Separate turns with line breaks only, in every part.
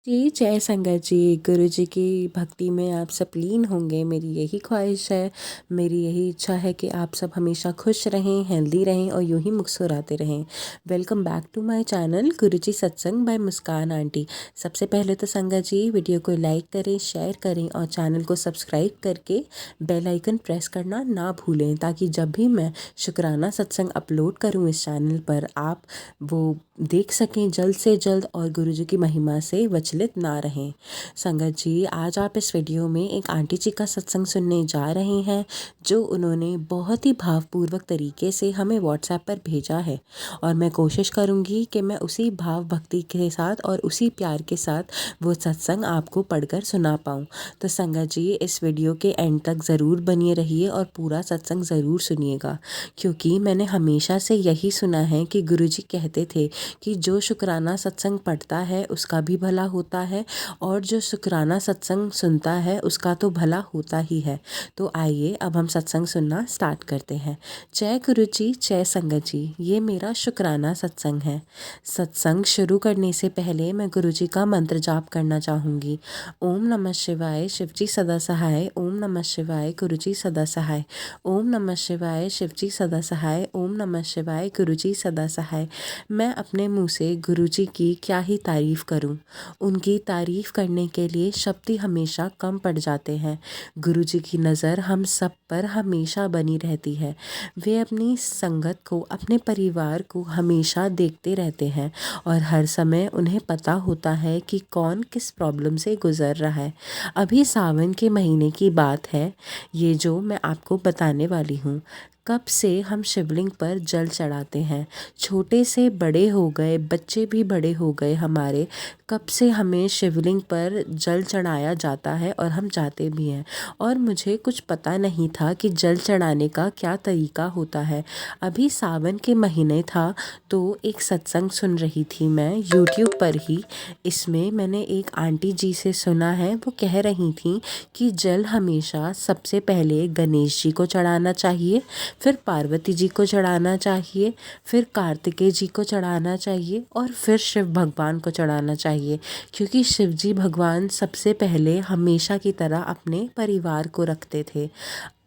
जी, जय संगत जी। गुरु जी की भक्ति में आप सब लीन होंगे, मेरी यही ख्वाहिश है। मेरी यही इच्छा है कि आप सब हमेशा खुश रहें, हेल्दी रहें और यूं ही मुस्कुराते रहें। Welcome back to my channel Guru Ji सत्संग बाय मुस्कान आंटी। सबसे पहले तो संगत जी वीडियो को लाइक करें, शेयर करें और चैनल को सब्सक्राइब करके बेल आइकन प्रेस करना ना भूलें, ताकि जब भी मैं शुक्राना सत्संग अपलोड करूं इस चैनल पर आप वो देख सकें जल्द से जल्द और गुरु जी की महिमा से विचलित ना रहें। संगत जी, आज आप इस वीडियो में एक आंटी जी का सत्संग सुनने जा रहे हैं, जो उन्होंने बहुत ही भावपूर्वक तरीके से हमें व्हाट्सएप पर भेजा है और मैं कोशिश करूंगी कि मैं उसी भाव भक्ति के साथ और उसी प्यार के साथ वो सत्संग आपको पढ़कर सुना पाऊँ। तो संगत जी, इस वीडियो के एंड तक ज़रूर बनिए रहिए और पूरा सत्संग ज़रूर सुनिएगा, क्योंकि मैंने हमेशा से यही सुना है कि गुरु जी कहते थे कि जो शुक्राना सत्संग पढ़ता है उसका भी भला होता है और जो शुक्राना सत्संग सुनता है उसका तो भला होता ही है। तो आइए अब हम सत्संग सुनना स्टार्ट करते हैं। जय गुरु जी, जय संगत जी। ये मेरा शुक्राना सत्संग है। सत्संग शुरू करने से पहले मैं गुरु जी का मंत्र जाप करना चाहूँगी। ओम नमः शिवाय, शिव जी सदा सहाय। ओम नमः शिवाय, गुरु जी सदा सहाय। ओम नमः शिवाय, शिव जी सदा सहाय। ओम नमः शिवाय, गुरु जी सदा सहाय। मैं अपने मुंह से गुरुजी की क्या ही तारीफ़ करूं। उनकी तारीफ़ करने के लिए शब्द ही हमेशा कम पड़ जाते हैं। गुरुजी की नज़र हम सब पर हमेशा बनी रहती है। वे अपनी संगत को, अपने परिवार को हमेशा देखते रहते हैं और हर समय उन्हें पता होता है कि कौन किस प्रॉब्लम से गुज़र रहा है। अभी सावन के महीने की बात है ये जो मैं आपको बताने वाली हूँ। कब से हम शिवलिंग पर जल चढ़ाते हैं, छोटे से बड़े हो गए, बच्चे भी बड़े हो गए हमारे। कब से हमें शिवलिंग पर जल चढ़ाया जाता है और हम जाते भी हैं, और मुझे कुछ पता नहीं था कि जल चढ़ाने का क्या तरीका होता है। अभी सावन के महीने था तो एक सत्संग सुन रही थी मैं यूट्यूब पर ही। इसमें मैंने एक आंटी जी से सुना है, वो कह रही थी कि जल हमेशा सबसे पहले गणेश जी को चढ़ाना चाहिए, फिर पार्वती जी को चढ़ाना चाहिए, फिर कार्तिकेय जी को चढ़ाना चाहिए और फिर शिव भगवान को चढ़ाना चाहिए, क्योंकि शिव जी भगवान सबसे पहले हमेशा की तरह अपने परिवार को रखते थे,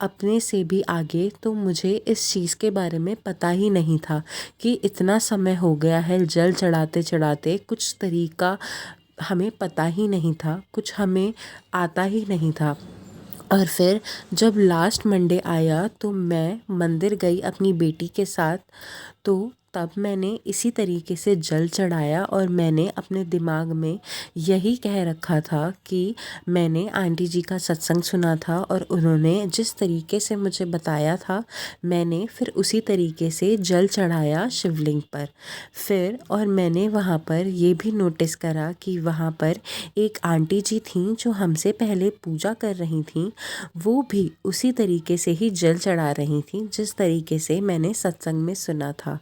अपने से भी आगे। तो मुझे इस चीज़ के बारे में पता ही नहीं था कि इतना समय हो गया है जल चढ़ाते चढ़ाते, कुछ तरीका हमें पता ही नहीं था, कुछ हमें आता ही नहीं था। और फिर जब लास्ट मंडे आया तो मैं मंदिर गई अपनी बेटी के साथ, तो तब मैंने इसी तरीके से जल चढ़ाया और मैंने अपने दिमाग में यही कह रखा था कि मैंने आंटी जी का सत्संग सुना था और उन्होंने जिस तरीके से मुझे बताया था, मैंने फिर उसी तरीके से जल चढ़ाया शिवलिंग पर। फिर और मैंने वहाँ पर ये भी नोटिस करा कि वहाँ पर एक आंटी जी थीं जो हमसे पहले पूजा कर रही थीं, वो भी उसी तरीके से ही जल चढ़ा रही थीं जिस तरीके से मैंने सत्संग में सुना था।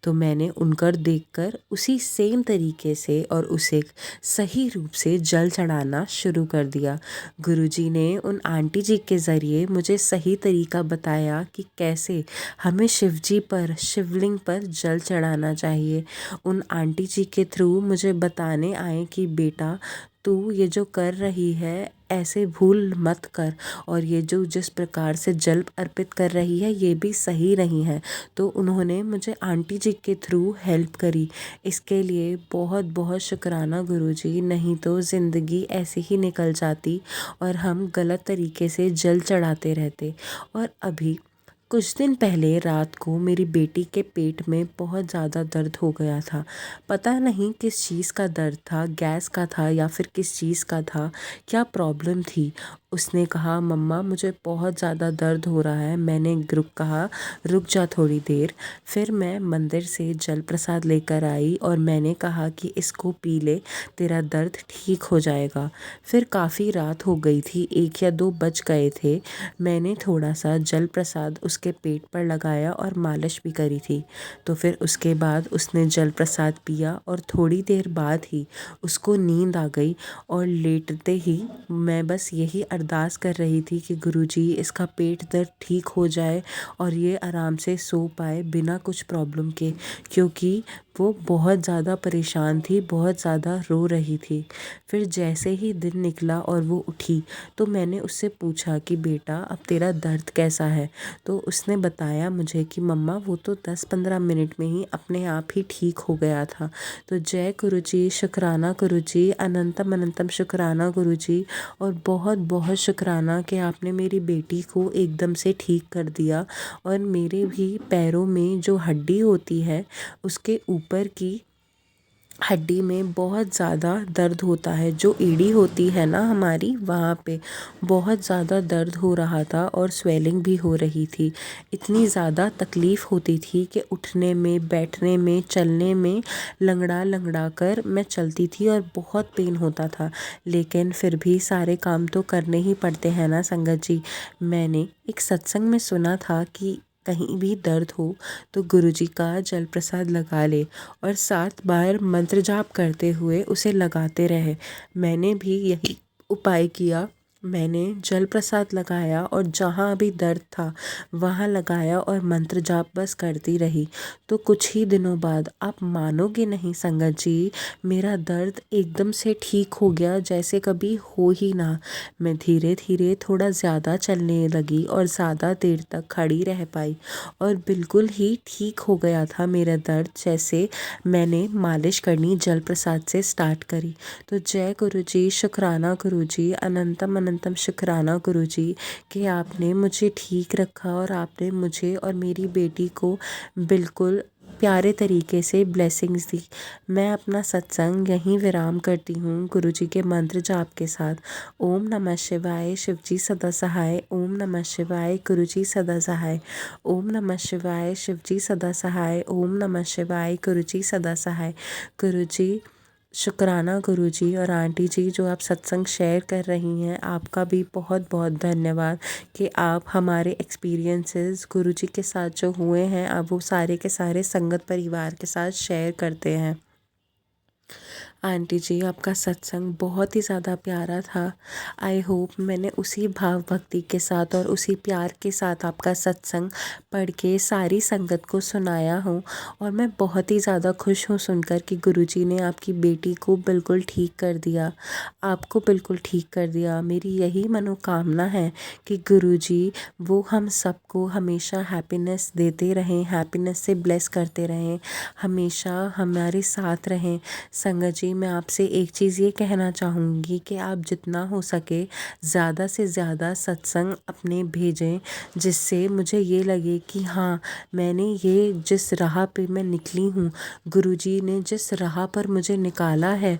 तो मैंने उनकर देखकर उसी सेम तरीके से और उसे सही रूप से जल चढ़ाना शुरू कर दिया। गुरुजी ने उन आंटी जी के ज़रिए मुझे सही तरीका बताया कि कैसे हमें शिवजी पर, शिवलिंग पर जल चढ़ाना चाहिए। उन आंटी जी के थ्रू मुझे बताने आए कि बेटा, तू ये जो कर रही है ऐसे भूल मत कर, और ये जो जिस प्रकार से जल अर्पित कर रही है ये भी सही नहीं है। तो उन्होंने मुझे आंटी जी के थ्रू हेल्प करी। इसके लिए बहुत बहुत शुक्राना गुरुजी, नहीं तो ज़िंदगी ऐसे ही निकल जाती और हम गलत तरीके से जल चढ़ाते रहते। और अभी कुछ दिन पहले रात को मेरी बेटी के पेट में बहुत ज़्यादा दर्द हो गया था। पता नहीं किस चीज़ का दर्द था, गैस का था या फिर किस चीज़ का था, क्या प्रॉब्लम थी। उसने कहा मम्मा मुझे बहुत ज़्यादा दर्द हो रहा है। मैंने कहा रुक जा थोड़ी देर। फिर मैं मंदिर से जल प्रसाद लेकर आई और मैंने कहा कि इसको पी ले, तेरा दर्द ठीक हो जाएगा। फिर काफ़ी रात हो गई थी, 1 या 2 बज गए थे। मैंने थोड़ा सा जल प्रसाद उसके पेट पर लगाया और मालिश भी करी थी। तो फिर उसके बाद उसने जल प्रसाद पिया और थोड़ी देर बाद ही उसको नींद आ गई और लेटते ही मैं बस यही अरदास कर रही थी कि गुरुजी इसका पेट दर्द ठीक हो जाए और ये आराम से सो पाए बिना कुछ प्रॉब्लम के, क्योंकि वो बहुत ज़्यादा परेशान थी, बहुत ज़्यादा रो रही थी। फिर जैसे ही दिन निकला और वो उठी तो मैंने उससे पूछा कि बेटा अब तेरा दर्द कैसा है? तो उसने बताया मुझे कि मम्मा वो तो 10-15 मिनट में ही अपने आप ही ठीक हो गया था। तो जय गुरुजी, शुक्राना गुरुजी, अनंतम अनंतम शुक्राना गुरुजी, और बहुत बहुत शुक्राना कि आपने मेरी बेटी को एकदम से ठीक कर दिया। और मेरे भी पैरों में जो हड्डी होती है उसके ऊपर की हड्डी में बहुत ज़्यादा दर्द होता है, जो एड़ी होती है ना हमारी, वहाँ पे बहुत ज़्यादा दर्द हो रहा था और स्वेलिंग भी हो रही थी। इतनी ज़्यादा तकलीफ़ होती थी कि उठने में, बैठने में, चलने में लंगड़ा लंगड़ा कर मैं चलती थी और बहुत पेन होता था। लेकिन फिर भी सारे काम तो करने ही पड़ते हैं ना संगत जी। मैंने एक सत्संग में सुना था कि कहीं भी दर्द हो तो गुरुजी का जल प्रसाद लगा ले और 7 बार मंत्र जाप करते हुए उसे लगाते रहे। मैंने भी यही उपाय किया। मैंने जल प्रसाद लगाया और जहाँ भी दर्द था वहाँ लगाया और मंत्र जाप बस करती रही। तो कुछ ही दिनों बाद, आप मानोगे नहीं संगत जी, मेरा दर्द एकदम से ठीक हो गया जैसे कभी हो ही ना। मैं धीरे धीरे थोड़ा ज़्यादा चलने लगी और ज़्यादा देर तक खड़ी रह पाई और बिल्कुल ही ठीक हो गया था मेरा दर्द, जैसे मैंने मालिश करनी जल प्रसाद से स्टार्ट करी। तो जय गुरुजी, शुक्राना गुरुजी, अनंतम अनंतम शुक्राना गुरुजी कि आपने मुझे ठीक रखा और आपने मुझे और मेरी बेटी को बिल्कुल प्यारे तरीके से ब्लेसिंग्स दी। मैं अपना सत्संग यहीं विराम करती हूँ गुरुजी के मंत्र जाप के साथ। ओम नमः शिवाय, शिवजी सदा सहाय। ओम नमः शिवाय, गुरुजी सदा सहाय। ओम नमः शिवाय, शिवजी सदा सहाय। ओम नमः शिवाय, गुरुजी सदा सहाय। गुरुजी, शुक्राना गुरुजी और आंटी जी जो आप सत्संग शेयर कर रही हैं, आपका भी बहुत बहुत धन्यवाद कि आप हमारे एक्सपीरियंसेस गुरुजी के साथ जो हुए हैं अब वो सारे के सारे संगत परिवार के साथ शेयर करते हैं। आंटी जी, आपका सत्संग बहुत ही ज़्यादा प्यारा था। आई होप मैंने उसी भाव भक्ति के साथ और उसी प्यार के साथ आपका सत्संग पढ़ के सारी संगत को सुनाया हूँ। और मैं बहुत ही ज़्यादा खुश हूँ सुनकर कि गुरुजी ने आपकी बेटी को बिल्कुल ठीक कर दिया, आपको बिल्कुल ठीक कर दिया। मेरी यही मनोकामना है कि गुरुजी वो हम सबको हमेशा हैप्पीनेस देते रहें, हैप्पीनेस से ब्लेस करते रहें, हमेशा हमारे साथ रहें। संगत जी, मैं आपसे एक चीज़ ये कहना चाहूँगी कि आप जितना हो सके ज़्यादा से ज़्यादा सत्संग अपने भेजें, जिससे मुझे ये लगे कि हाँ, मैंने ये जिस राह पे मैं निकली हूँ, गुरुजी ने जिस राह पर मुझे निकाला है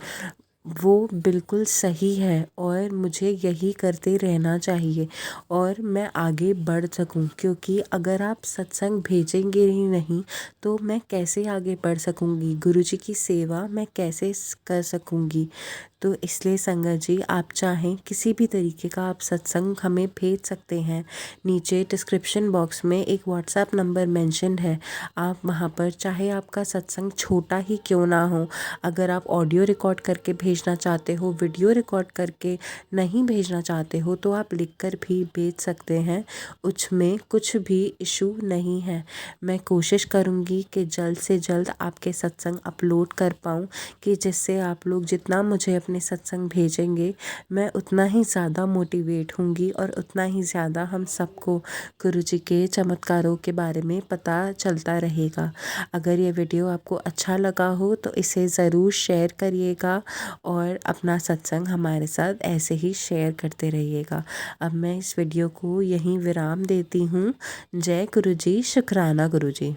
वो बिल्कुल सही है और मुझे यही करते रहना चाहिए और मैं आगे बढ़ सकूं। क्योंकि अगर आप सत्संग भेजेंगे ही नहीं तो मैं कैसे आगे बढ़ सकूंगी, गुरुजी की सेवा मैं कैसे कर सकूंगी। तो इसलिए संगत जी, आप चाहें किसी भी तरीके का आप सत्संग हमें भेज सकते हैं। नीचे डिस्क्रिप्शन बॉक्स में एक व्हाट्सएप नंबर मेंशन है, आप वहाँ पर चाहे आपका सत्संग छोटा ही क्यों ना हो, अगर आप ऑडियो रिकॉर्ड करके भेजना चाहते हो, वीडियो रिकॉर्ड करके नहीं भेजना चाहते हो तो आप लिखकर भी भेज सकते हैं। उसमें कुछ भी इशू नहीं है। मैं कोशिश करूँगी कि जल्द से जल्द आपके सत्संग अपलोड कर पाऊँ, कि जिससे आप लोग जितना मुझे अपने सत्संग भेजेंगे मैं उतना ही ज़्यादा मोटिवेट होंगी और उतना ही ज़्यादा हम सबको गुरुजी के चमत्कारों के बारे में पता चलता रहेगा। अगर ये वीडियो आपको अच्छा लगा हो तो इसे ज़रूर शेयर करिएगा और अपना सत्संग हमारे साथ ऐसे ही शेयर करते रहिएगा। अब मैं इस वीडियो को यहीं विराम देती हूँ। जय गुरुजी, शुक्राना गुरुजी।